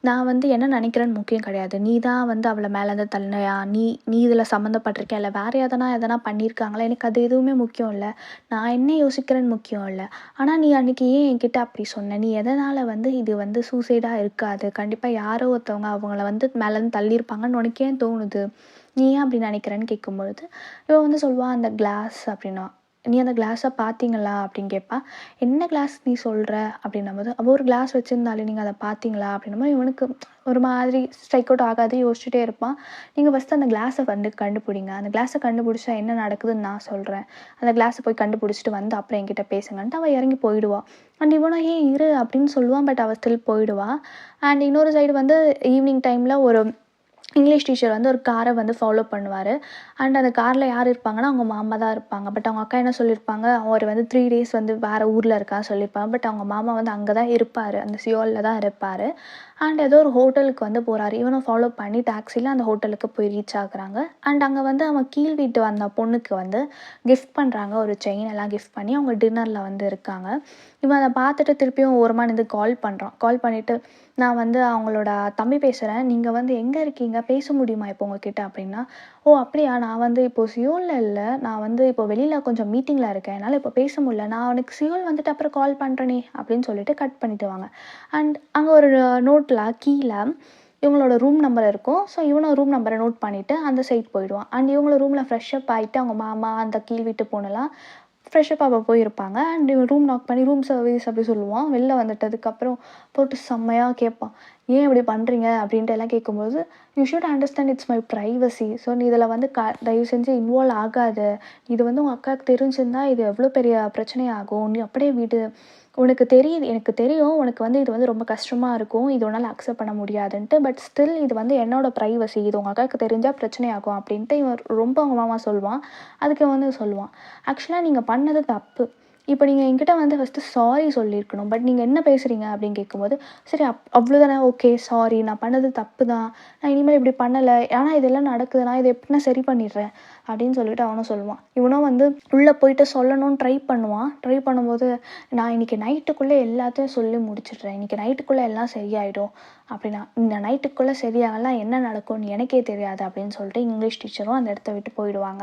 நான் வந்து என்ன நினைக்கிறேன்னு முக்கியம் கிடையாது, நீ தான் வந்து அவளை மேலேருந்து தள்ளினையா, நீ இதில் சம்மந்தப்பட்டிருக்கேன், இல்லை வேறு எதனா பண்ணியிருக்காங்களா, எனக்கு அது எதுவுமே முக்கியம் இல்லை, நான் என்ன யோசிக்கிறேன்னு முக்கியம் இல்லை. ஆனால் நீ அன்றைக்கி ஏன் என்கிட்ட அப்படி சொன்ன, நீ எதனால் வந்து இது வந்து சூசைடாக இருக்காது, கண்டிப்பாக யாரோ ஒருத்தவங்க அவங்கள வந்து மேலேருந்து தள்ளியிருப்பாங்கன்னு உனக்கு ஏன் தோணுது, நீ ஏன் அப்படி நினைக்கிறேன்னு கேட்கும்பொழுது இவன் வந்து சொல்லுவான், அந்த கிளாஸ் அப்படின்னா. நீ அந்த கிளாஸை பார்த்தீங்களா அப்படின்னு கேட்பா. என்ன கிளாஸ் நீ சொல்கிற அப்படின்னும்போது, அவள் ஒரு கிளாஸ் வச்சுருந்தாலே நீங்கள் அதை பார்த்தீங்களா அப்படின்னும்போது இவனுக்கு ஒரு மாதிரி ஸ்ட்ரைக் அவுட் ஆகாது, யோசிச்சுட்டே இருப்பான். நீங்கள் ஃபஸ்ட்டு அந்த கிளாஸை கண்டுபிடிங்க, அந்த கிளாஸை கண்டுபிடிச்சா என்ன நடக்குதுன்னு நான் சொல்கிறேன், அந்த கிளாஸை போய் கண்டுபிடிச்சிட்டு வந்து அப்புறம் என்கிட்ட பேசுங்கன்ட்டு அவள் இறங்கி போயிடுவாள். அண்ட் இவனும் ஏன் இரு அப்படின்னு சொல்லுவான், பட் அவள் ஸ்டில் போயிடுவாள். அண்ட் இன்னொரு சைடு வந்து ஈவினிங் டைமில் ஒரு இங்கிலீஷ் டீச்சர் வந்து ஒரு காரை வந்து ஃபாலோ பண்ணுவார். அண்ட் அந்த காரில் யார் இருப்பாங்கன்னா அவங்க மாமா தான் இருப்பாங்க. பட் அவங்க அக்கா என்ன சொல்லியிருப்பாங்க, அவர் வந்து 3 டேஸ் வந்து வேறு ஊரில் இருக்கான்னு சொல்லியிருப்பாங்க. பட் அவங்க மாமா வந்து அங்கே தான் இருப்பார், அந்த சியோலில் தான் இருப்பார். அண்ட் ஏதோ ஒரு ஹோட்டலுக்கு வந்து போகிறாரு, இவனும் ஃபாலோ பண்ணி டாக்ஸியில் அந்த ஹோட்டலுக்கு போய் ரீச் ஆகுறாங்க. அண்ட் அங்கே வந்து அவன் கீழ் வீட்டு வந்த பொண்ணுக்கு வந்து கிஃப்ட் பண்ணுறாங்க, ஒரு செயின் எல்லாம் கிஃப்ட் பண்ணி அவங்க டின்னரில் வந்து இருக்காங்க. இவன் அதை பார்த்துட்டு திருப்பியும் ஓரமாக நின்று கால் பண்ணிவிட்டு, நான் வந்து அவங்களோட தம்பி பேசுகிறேன், நீங்கள் வந்து எங்கே இருக்கீங்க, பேச முடியுமா இப்போ உங்ககிட்ட அப்படின்னா. ஓ அப்படியா, நான் வந்து இப்போது சியோலில் இல்லை, நான் வந்து இப்போ வெளியில் கொஞ்சம் மீட்டிங்கில் இருக்கேன், என்னால் இப்போ பேச முடியல, நான் அவனுக்கு சியோல் வந்துட்டு அப்புறம் கால் பண்ணுறேனே அப்படின்னு சொல்லிட்டு கட் பண்ணிட்டு வாங்க. அண்ட் அங்கே ஒரு நோட்டில் கீழே இவங்களோட ரூம் நம்பர் இருக்கும். ஸோ இவனும் ரூம் நம்பரை நோட் பண்ணிவிட்டு அந்த சைட் போயிடுவான். அண்ட் இவங்கள ரூமில் ஃப்ரெஷ்அப் ஆகிட்டு அவங்க மாமா அந்த கீழ் வீட்டு பொண்ணெல்லாம் ஃப்ரெஷ்அப் ஆக போயிருப்பாங்க. அண்ட் இவன் ரூம் லாக் பண்ணி ரூம் சர்வீஸ் அப்படி சொல்லுவான். வெளில வந்துட்டதுக்கப்புறம் போட்டு செம்மையாக கேட்பான், ஏன் இப்படி பண்ணுறீங்க அப்படின்ட்டு எல்லாம் கேட்கும்போது, you should understand it's my privacy, so நீ இதில் வந்து தயவு செஞ்சு இன்வால்வ் ஆகாது, இது வந்து உங்கள் அக்காவுக்கு தெரிஞ்சிருந்தால் இது எவ்வளோ பெரிய பிரச்சனையாகும், நீ அப்படியே விடு, உனக்கு தெரியுது, எனக்கு தெரியும் உனக்கு வந்து இது வந்து ரொம்ப கஷ்டமாக இருக்கும், இது உன்னால் அக்செப்ட் பண்ண முடியாதுன்ட்டு, பட் ஸ்டில் இது வந்து என்னோடய ப்ரைவசி, இது உங்கள் அக்காவுக்கு தெரிஞ்சால் பிரச்சனையாகும் அப்படின்ட்டு இவன் ரொம்ப அவங்க மாமா சொல்லுவான். அதுக்கு வந்து சொல்லுவான், ஆக்சுவலாக நீங்கள் பண்ணது தப்பு, இப்போ நீங்கள் என்கிட்ட வந்து ஃபஸ்ட்டு சாரி சொல்லியிருக்கணும், பட் நீங்கள் என்ன பேசுகிறீங்க அப்படின்னு கேட்கும்போது, சரி அவ்வளோதானே, ஓகே சாரி, நான் பண்ணது தப்பு தான், நான் இனிமேல் இப்படி பண்ணலை, ஆனால் இதெல்லாம் நடக்குது, நான் இதை எப்படின்னா சரி பண்ணிடுறேன் அப்படின்னு சொல்லிட்டு அவனும் சொல்லுவான். இவனும் வந்து உள்ளே போயிட்டு சொல்லணும்னு ட்ரை பண்ணும்போது, நான் இன்றைக்கி நைட்டுக்குள்ளே எல்லாத்தையும் சொல்லி முடிச்சிடுறேன், இன்றைக்கி நைட்டுக்குள்ளே எல்லாம் சரியாயிடும் அப்படின்னா, இந்த நைட்டுக்குள்ளே சரியாகலாம் என்ன நடக்கும்னு எனக்கே தெரியாது அப்படின்னு சொல்லிட்டு இங்கிலீஷ் டீச்சரும் அந்த இடத்த விட்டு போயிடுவாங்க.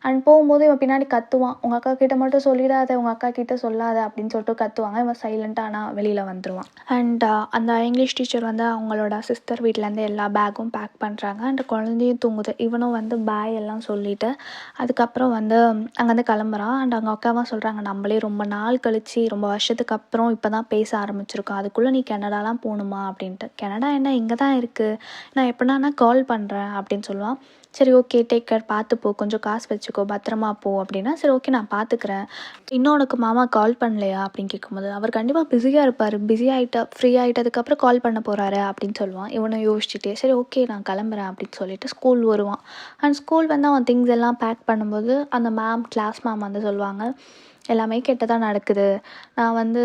அண்ட் போகும்போது இவன் பின்னாடி கத்துவான், உங்கள் அக்கா கிட்ட மட்டும் சொல்லிடாத, உங்கள் அக்கா கிட்ட சொல்லாத அப்படின்னு சொல்லிட்டு கத்துவாங்க. இவன் சைலண்ட்டாக ஆனால் வெளியில் வந்துடுவான். அண்ட் அந்த இங்கிலீஷ் டீச்சர் வந்து அவங்களோட சிஸ்டர் வீட்டிலேருந்து எல்லா பேக்கும் பேக் பண்ணுறாங்க. அண்ட் குழந்தையும் தூங்குது. இவனும் வந்து பாய் எல்லாம் சொல்லிவிட்டு அதுக்கப்புறம் வந்து அங்கேருந்து கிளம்புறான். அண்ட் அவங்க அக்காவும் சொல்கிறாங்க, நம்மளே ரொம்ப நாள் கழித்து ரொம்ப வருஷத்துக்கு அப்புறம் இப்போ தான் பேச ஆரம்பிச்சிருக்கோம், அதுக்குள்ளே நீ கனடாலாம் போகணுமா அப்படின்ட்டு. கனடா என்ன, இங்கே தான் இருக்குது, நான் எப்படின்னா கால் பண்ணுறேன் அப்படின்னு சொல்லுவான். சரி ஓகே, டேக் கேர், பார்த்துப்போ, கொஞ்சம் காசு வச்சுக்கோ, பத்திரமா போ அப்படின்னா. சரி ஓகே நான் பார்த்துக்கிறேன், இன்னும் உனக்கு மாமா கால் பண்ணலையா அப்படின்னு கேட்கும்போது, அவர் கண்டிப்பாக பிஸியாக இருப்பார், பிஸி ஆகிட்டா ஃப்ரீ ஆகிட்டதுக்கப்புறம் கால் பண்ண போகிறாரு அப்படின்னு சொல்லுவான். இவனை யோசிச்சுட்டே சரி ஓகே நான் கிளம்புறேன் அப்படின்னு சொல்லிட்டு ஸ்கூல் வருவான். அண்ட் ஸ்கூல் வந்து அவன் திங்ஸ் எல்லாம் பேக் பண்ணும்போது அந்த கிளாஸ் மேம் வந்து சொல்லுவாங்க, எல்லாமே கெட்டதாக நடக்குது, நான் வந்து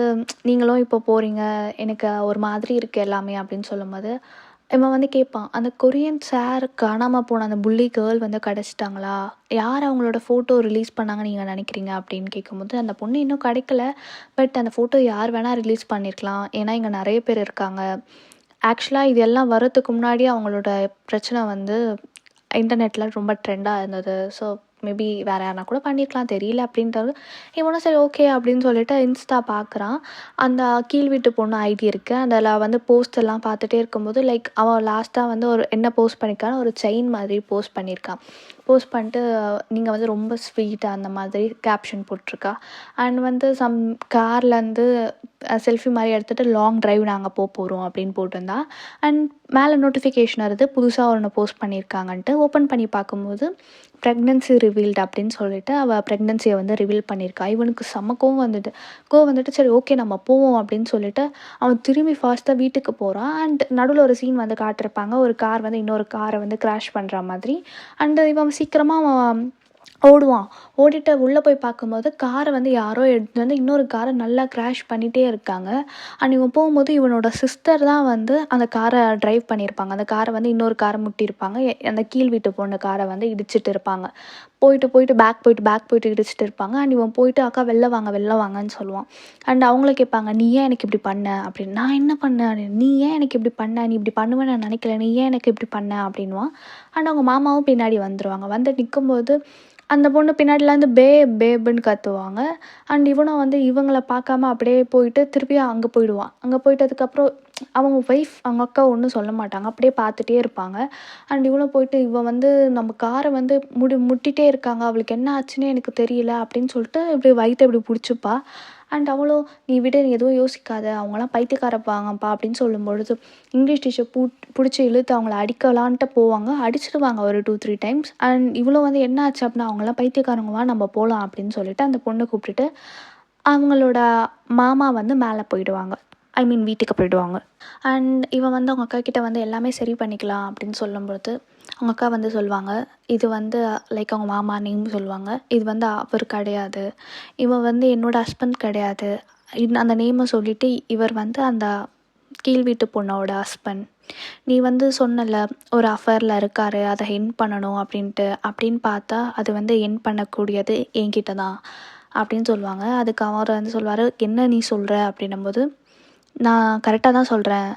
நீங்களும் இப்போ போகிறீங்க, எனக்கு ஒரு மாதிரி இருக்குது எல்லாமே அப்படின்னு சொல்லும்போது, இவன் வந்து கேட்பான், அந்த கொரியன் சார் காணாமல் போன அந்த புள்ளி கேர்ள் வந்து கிடச்சிட்டாங்களா, யார் அவங்களோட ஃபோட்டோ ரிலீஸ் பண்ணாங்கன்னு நீங்கள் நினைக்கிறீங்க அப்படின்னு கேட்கும்போது, அந்த பொண்ணு இன்னும் கிடைக்கல, பட் அந்த ஃபோட்டோ யார் வேணால் ரிலீஸ் பண்ணியிருக்கலாம், ஏன்னா இங்கே நிறைய பேர் இருக்காங்க. ஆக்சுவலாக இது எல்லாம் வரத்துக்கு முன்னாடியே அவங்களோட பிரச்சனை வந்து இன்டர்நெட்டில் ரொம்ப ட்ரெண்டாக இருந்தது. ஸோ மேபி வேறு யாருனா கூட பண்ணியிருக்கலாம், தெரியல அப்படின்றது. இவனும் சரி ஓகே அப்படின்னு சொல்லிட்டு இன்ஸ்டா பார்க்குறான். அந்த கீழ் வீட்டு பொண்ணு ஐடி இருக்குது, அதில் வந்து போஸ்ட் எல்லாம் பார்த்துட்டே இருக்கும்போது லைக் அவன் லாஸ்ட்டாக வந்து ஒரு என்ன போஸ்ட் பண்ணியிருக்கான்னு ஒரு செயின் மாதிரி போஸ்ட் பண்ணியிருக்கான். போஸ்ட் பண்ணிட்டு நீங்கள் வந்து ரொம்ப ஸ்வீட்டாக அந்த மாதிரி கேப்ஷன் போட்டிருக்கா. அண்ட் வந்து சம் கார்லேருந்து செல்ஃபி மாதிரி எடுத்துகிட்டு லாங் ட்ரைவ் நாங்கள் போகிறோம் அப்படின்னு போட்டிருந்தா. அண்ட் மேலே நோட்டிஃபிகேஷன் வருது, புதுசாக ஒன்று போஸ்ட் பண்ணியிருக்காங்கன்ட்டு. ஓப்பன் பண்ணி பார்க்கும்போது ப்ரெக்னென்சி ரிவீல்டு அப்படின்னு சொல்லிட்டு அவள் ப்ரெக்னென்சியை வந்து ரிவீல் பண்ணியிருக்கா. இவனுக்கு செம்ம கோவம் வந்துட்டு சரி ஓகே நம்ம போவோம் அப்படின்னு சொல்லிட்டு அவன் திரும்பி ஃபாஸ்ட்டாக வீட்டுக்கு போகிறான். அண்ட் நடுவில் ஒரு சீன் வந்து காட்டிருப்பாங்க, ஒரு கார் வந்து இன்னொரு காரை வந்து கிராஷ் பண்ணுற மாதிரி. அண்டு இவன் சீக்கிரமாக அவன் ஓடுவான். ஓடிட்டு உள்ளே போய் பார்க்கும்போது காரை வந்து யாரோ எடுத்துட்டு வந்து இன்னொரு காரை நல்லா கிராஷ் பண்ணிகிட்டே இருக்காங்க. அண்ட் இவன் போகும்போது இவனோட சிஸ்டர் தான் வந்து அந்த காரை ட்ரைவ் பண்ணியிருப்பாங்க. அந்த காரை வந்து இன்னொரு காரை முட்டியிருப்பாங்க. அந்த கீழ் வீட்டு பொண்ணு காரை வந்து இடிச்சிட்டு இருப்பாங்க. பேக் போயிட்டு இடிச்சிட்டு இருப்பாங்க. அண்ட் இவன் போயிட்டு அக்கா வெளில வாங்கன்னு சொல்லுவான். அண்ட் அவங்கள கேட்பாங்க, நீ ஏன் எனக்கு இப்படி பண்ண அப்படின்னு. நான் என்ன பண்ணேன் அப்படின்னு. நீ ஏன் எனக்கு இப்படி பண்ண, நீ இப்படி பண்ணுவேன்னு நான் நினைக்கல, நீ ஏன் எனக்கு இப்படி பண்ண அப்படின்வான். அண்ட் அவங்க மாமாவும் பின்னாடி வந்துடுவாங்க. வந்து நிற்கும்போது அந்த பொண்ணு பின்னாடிலேருந்து பேபுன்னு கத்துவாங்க. அண்ட் இவனும் வந்து இவங்கள பார்க்காம அப்படியே போயிட்டு திருப்பி அங்கே போயிடுவான். அங்கே போயிட்டதுக்கப்புறம் அவங்க ஒய்ஃப் அவங்க அக்கா ஒன்றும் சொல்ல மாட்டாங்க, அப்படியே பார்த்துட்டே இருப்பாங்க. அண்ட் இவனும் போயிட்டு இவன் வந்து நம்ம காரை வந்து முட்டிகிட்டே இருக்காங்க, அவளுக்கு என்ன ஆச்சுன்னே எனக்கு தெரியல அப்படின்னு சொல்லிட்டு இப்படி வயிற்றை இப்படி பிடிச்சிப்பா. அண்ட் அவளும் நீ விட நீ எதுவும் யோசிக்காத, அவங்களாம் பைத்தியக்காரப்பாங்கப்பா அப்படின்னு சொல்லும்பொழுது இங்கிலீஷ் டீச்சர் பிடிச்சி இழுத்து அவங்கள அடிக்கலான்ட்டு போவாங்க. அடிச்சிடுவாங்க ஒரு 2-3 டைம்ஸ். அண்ட் இவ்வளோ வந்து என்ன ஆச்சு அப்படின்னா, அவங்களாம் பைத்தியக்காரங்கவா நம்ம போகலாம் அப்படின்னு சொல்லிட்டு அந்த பொண்ணை கூப்பிட்டுட்டு அவங்களோட மாமா வந்து மேலே போயிடுவாங்க, வீட்டுக்கு போயிடுவாங்க. அண்ட் இவன் வந்து அவங்க அக்கா கிட்டே வந்து எல்லாமே சரி பண்ணிக்கலாம் அப்படின்னு சொல்லும்பொழுது அவங்க அக்கா வந்து சொல்லுவாங்க, இது வந்து லைக் அவங்க மாமா நேம் சொல்லுவாங்க, இது வந்து அவர் கிடையாது, இவன் வந்து என்னோடய ஹஸ்பண்ட் கிடையாது, அந்த நேமை சொல்லிவிட்டு இவர் வந்து அந்த கீழ் வீட்டு பொண்ணோட ஹஸ்பண்ட், நீ வந்து சொன்னல ஒரு அஃபேரில் இருக்கார், அதை எண்ட் பண்ணணும் அப்படின்னு பார்த்தா அது வந்து எண்ட் பண்ணக்கூடியது என்கிட்ட தான் அப்படின்னு சொல்லுவாங்க. அதுக்கு அவர் வந்து சொல்வார், என்ன நீ சொல்கிற அப்படின்னும்போது, நான் கரெக்டாக தான் சொல்கிறேன்,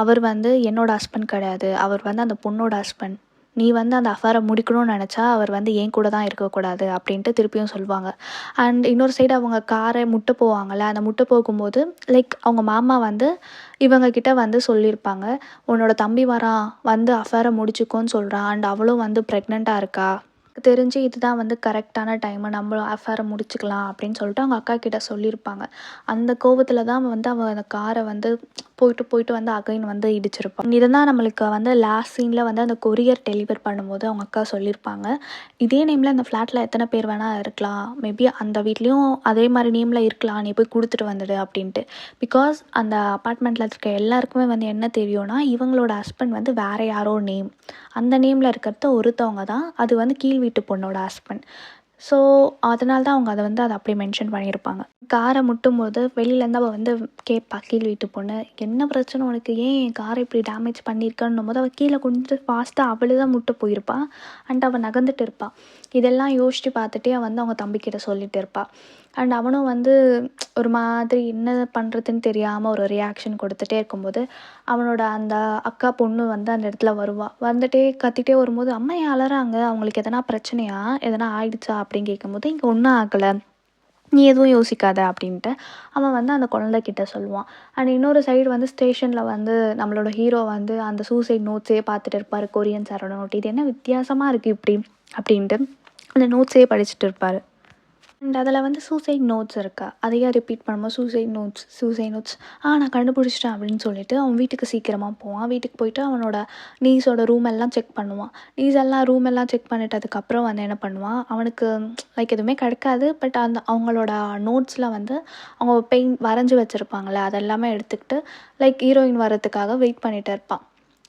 அவர் வந்து என்னோடய ஹஸ்பண்ட் கிடையாது, அவர் வந்து அந்த பொண்ணோட ஹஸ்பண்ட், நீ வந்து அந்த அஃபேரை முடிக்கணும்னு நினச்சா அவர் வந்து என் கூட தான் இருக்கக்கூடாது அப்படின்ட்டு திருப்பியும் சொல்லுவாங்க. அண்ட் இன்னொரு சைடு அவங்க காரை முட்ட போவாங்கள்ல, அந்த முட்ட போகும்போது லைக் அவங்க மாமா வந்து இவங்கக்கிட்ட வந்து சொல்லியிருப்பாங்க, உன்னோட தம்பி வரான் வந்து அஃபேரை முடிச்சுக்கோன்னு சொல்கிறான், அண்ட் அவளும் வந்து ப்ரெக்னெண்ட்டாக இருக்கா, தெரிஞ்சு இதுதான் வந்து கரெக்டான டைமு, நம்ம அஃபேரை முடிச்சுக்கலாம் அப்படின்னு சொல்லிட்டு அவங்க அக்கா கிட்ட சொல்லியிருப்பாங்க. அந்த கோவத்தில் தான் வந்து அவன் அந்த காரை வந்து போயிட்டு வந்து அகைன் வந்து இடிச்சிருப்பான். இதுதான் நம்மளுக்கு வந்து லாஸ்ட் சீனில் வந்து அந்த கொரியர் டெலிவர் பண்ணும்போது அவங்க அக்கா சொல்லியிருப்பாங்க, இதே நேமில் அந்த ஃப்ளாட்டில் எத்தனை பேர் வேணால் இருக்கலாம், மேபி அந்த வீட்லேயும் அதே மாதிரி நேமில் இருக்கலாம், நீ போய் கொடுத்துட்டு வந்துடு அப்படின்ட்டு. பிகாஸ் அந்த அப்பார்ட்மெண்ட்டில் இருக்க எல்லாருக்குமே வந்து என்ன தெரியும்னா, இவங்களோட ஹஸ்பண்ட் வந்து வேறு யாரோ நேம், அந்த நேமில் இருக்கிறது ஒருத்தவங்க தான், அது வந்து கீழ் வீட்டு பொண்ணோட ஹஸ்பண்ட். ஸோ அதனால தான் அவங்க அதை அப்படி மென்ஷன் பண்ணியிருப்பாங்க. காரை முட்டும்போது வெளியிலேருந்து அவள் வந்து கேட்பா, கீழ் வீட்டு பொண்ணு, என்ன பிரச்சனை உனக்கு, ஏன் என் காரை இப்படி டேமேஜ் பண்ணியிருக்கன்னும் போது அவள் கீழே கொஞ்சம் ஃபாஸ்ட்டாக அவளே தான் முட்ட போயிருப்பாள். அண்ட் அவள் நகர்ந்துட்டு இருப்பாள். இதெல்லாம் யோசித்து பார்த்துட்டே வந்து அவங்க தம்பிக்கிட்ட சொல்லிட்டு இருப்பாள். அண்ட் அவனும் வந்து ஒரு மாதிரி என்ன பண்ணுறதுன்னு தெரியாமல் ஒரு ரியாக்ஷன் கொடுத்துட்டே இருக்கும்போது அவனோட அந்த அக்கா பொண்ணு வந்து அந்த இடத்துல வருவாள். வந்துட்டே கத்திட்டே வரும்போது, அம்மா ஏன் அலறாங்க, அவங்களுக்கு எதனா பிரச்சனையா, எதனா ஆயிடுச்சா அப்படின்னு கேட்கும்போது, இங்கே ஒன்றும் ஆகலை, நீ எதுவும் யோசிக்காத அப்படின்ட்டு அவன் வந்து அந்த குழந்தைகிட்ட சொல்லுவான். அண்ட் இன்னொரு சைடு வந்து ஸ்டேஷனில் வந்து நம்மளோட ஹீரோ வந்து அந்த சூசைட் நோட்ஸே பார்த்துட்டு இருப்பார், கொரியன் சாரோட நோட், இது என்ன வித்தியாசமாக இருக்குது இப்படி அப்படின்ட்டு அந்த நோட்ஸே படிச்சுட்டு இருப்பார். அண்ட் அதில் வந்து சூசைட் நோட்ஸ் இருக்கா, அதையே ரிப்பீட் பண்ணும்போது சூசைட் நோட்ஸ் நான் கண்டுபிடிச்சிட்டேன் அப்படின்னு சொல்லிட்டு அவன் வீட்டுக்கு சீக்கிரமாக போவான். வீட்டுக்கு போயிட்டு அவனோட நீஸோட ரூம் எல்லாம் செக் பண்ணுவான். ரூம் எல்லாம் செக் பண்ணிட்டதுக்கப்புறம் வந்து என்ன பண்ணுவான், அவனுக்கு லைக் எதுவுமே கிடைக்காது. பட் அந்த அவங்களோட நோட்ஸில் வந்து அவங்க வரைஞ்சி வச்சுருப்பாங்களே அதெல்லாமே எடுத்துக்கிட்டு லைக் ஹீரோயின் வரத்துக்காக வெயிட் பண்ணிகிட்டு இருப்பான்.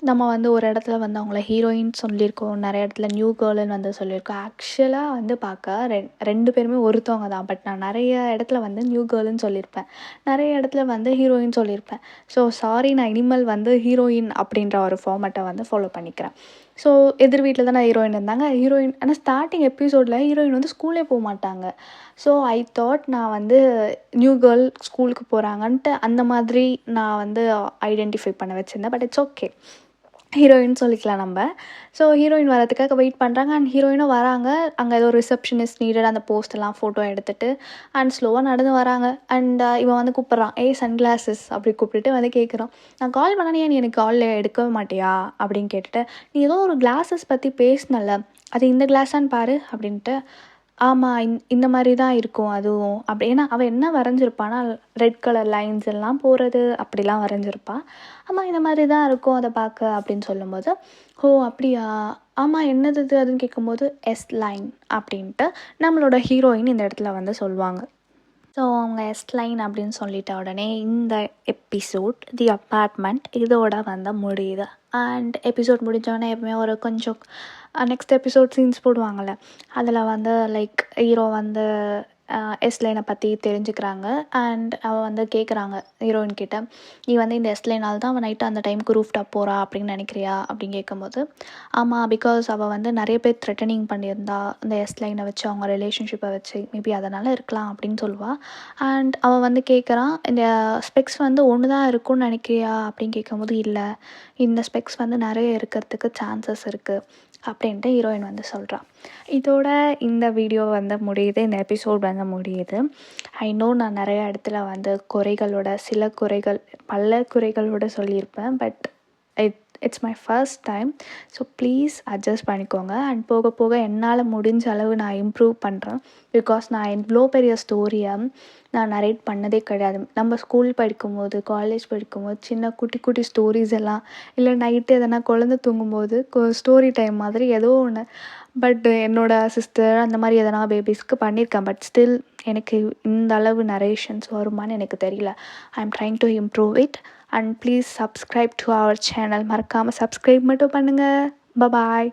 நம்ம வந்து ஒரு இடத்துல வந்து அவங்கள ஹீரோயின் சொல்லியிருக்கோம், நிறைய இடத்துல நியூ கேர்ள்னு வந்து சொல்லியிருக்கோம். ஆக்சுவலாக வந்து பார்க்க 2 பேருமே ஒருத்தவங்க தான். பட் நான் நிறைய இடத்துல வந்து நியூ கேர்ள்னு சொல்லியிருப்பேன், நிறைய இடத்துல வந்து ஹீரோயின் சொல்லியிருப்பேன். ஸோ சாரி, நான் இனிமேல் வந்து ஹீரோயின் அப்படின்ற ஒரு ஃபார்மேட்டை வந்து ஃபாலோ பண்ணிக்கிறேன். ஸோ எதிர் வீட்டில் தான் ஹீரோயின் இருந்தாங்க. ஹீரோயின் ஆனால் ஸ்டார்டிங் எபிசோடில் ஹீரோயின் வந்து ஸ்கூலே போக மாட்டாங்க. ஸோ ஐ தாட் நான் வந்து நியூ கேர்ள் ஸ்கூலுக்கு போகிறாங்கன்ட்டு அந்த மாதிரி நான் வந்து ஐடென்டிஃபை பண்ண வச்சுருந்தேன். பட் இட்ஸ் ஓகே, ஹீரோயின் சொல்லிக்கலாம் நம்ம. ஸோ ஹீரோயின் வரதுக்காக வெயிட் பண்ணுறாங்க அண்ட் ஹீரோயினும் வராங்க. அங்கே ஏதோ ரிசப்ஷனிஸ்ட் நீடட் அந்த போஸ்டெல்லாம் ஃபோட்டோ எடுத்துகிட்டு அண்ட் ஸ்லோவாக நடந்து வராங்க. அண்ட் இவன் வந்து கூப்பிட்றான், ஏய் சன்கிளாஸஸ் அப்படி கூப்பிட்டுட்டு வந்து கேட்குறான், நான் கால் பண்ணனே நீ எனக்கு கால் எடுக்கவே மாட்டியா அப்படின்னு கேட்டுட்டு, நீ ஏதோ ஒரு கிளாஸஸ் பற்றி பேசினல, அது இந்த கிளாஸான்னு பாரு அப்படின்ட்டு. ஆமாம், இந்த மாதிரி தான் இருக்கும் அதுவும் அப்படி. ஏன்னா அவள் என்ன வரைஞ்சிருப்பான்னா ரெட் கலர் லைன்ஸ் எல்லாம் போகிறது அப்படிலாம் வரைஞ்சிருப்பாள். ஆமாம் இந்த மாதிரி தான் இருக்கும் அதை பார்க்க அப்படின்னு சொல்லும்போது, ஓ அப்படியா, ஆமாம் என்னது இது அதுன்னு கேட்கும்போது எஸ் லைன் அப்படின்ட்டு நம்மளோட ஹீரோயின் இந்த இடத்துல வந்து சொல்லுவாங்க. ஸோ அவங்க எஸ் லைன் அப்படின்னு சொல்லிட்ட உடனே இந்த எபிசோட் தி அப்பார்ட்மெண்ட் இதோட வந்து முடியுது. அண்ட் எபிசோட் முடிஞ்சோடனே எப்பவுமே ஒரு கொஞ்சம் நெக்ஸ்ட் எபிசோட் சீன்ஸ் போடுவாங்கள்ல, அதில் வந்து லைக் ஹீரோ வந்து எஸ் லைனை பற்றி தெரிஞ்சுக்கிறாங்க. அண்ட் அவள் வந்து கேட்குறாங்க ஹீரோயின் கிட்ட, நீ வந்து இந்த எஸ் லைனால் தான் அவன் நைட்டு அந்த டைமுக்கு ரூஃப் டாப் போகிறா அப்படின்னு நினைக்கிறியா அப்படின்னு கேட்கும்போது, ஆமாம் பிகாஸ் அவள் வந்து நிறைய பேர் த்ரெட்டனிங் பண்ணியிருந்தா இந்த எஸ் லைனை வச்சு, அவங்க ரிலேஷன்ஷிப்பை வச்சு, மேபி அதனால் இருக்கலாம் அப்படின்னு சொல்லுவாள். அண்ட் அவள் வந்து கேட்குறான், இந்த ஸ்பெக்ஸ் வந்து ஒன்று தான் இருக்கும்னு நினைக்கிறியா அப்படின்னு கேட்கும்போது, இல்லை இந்த ஸ்பெக்ஸ் வந்து நிறைய இருக்கிறதுக்கு சான்சஸ் இருக்குது அப்படின்ட்டு ஹீரோயின் வந்து சொல்கிறான். இதோட இந்த வீடியோ வந்து முடியுது, இந்த எபிசோட் வந்து முடியுது. ஐ நோ நான் நிறைய இடத்துல வந்து பல குறைகளோட சொல்லியிருப்பேன். But it's my first time. So please adjust பண்ணிக்கோங்க. அண்ட் போக போக என்னால் முடிஞ்ச அளவு நான் இம்ப்ரூவ் பண்ணுறேன். பிகாஸ் நான் இவ்வளோ பெரிய ஸ்டோரியை நான் நரேட் பண்ணதே கிடையாது. நம்ம ஸ்கூல் படிக்கும்போது, காலேஜ் படிக்கும்போது சின்ன குட்டி குட்டி ஸ்டோரிஸ் எல்லாம், இல்லை நைட்டு எதனா குழந்தை தூங்கும்போது ஸ்டோரி டைம் மாதிரி ஏதோ ஒன்று. பட் என்னோடய சிஸ்டர் அந்த மாதிரி எதனா பேபிஸ்க்கு பண்ணியிருக்கேன். பட் ஸ்டில் எனக்கு இந்த அளவு நரேஷன்ஸ் வருமானு எனக்கு தெரியல. I am trying to improve it. And please subscribe to our channel. மறக்காமல் சப்ஸ்கிரைப் மட்டும் பண்ணுங்கள். பாய்.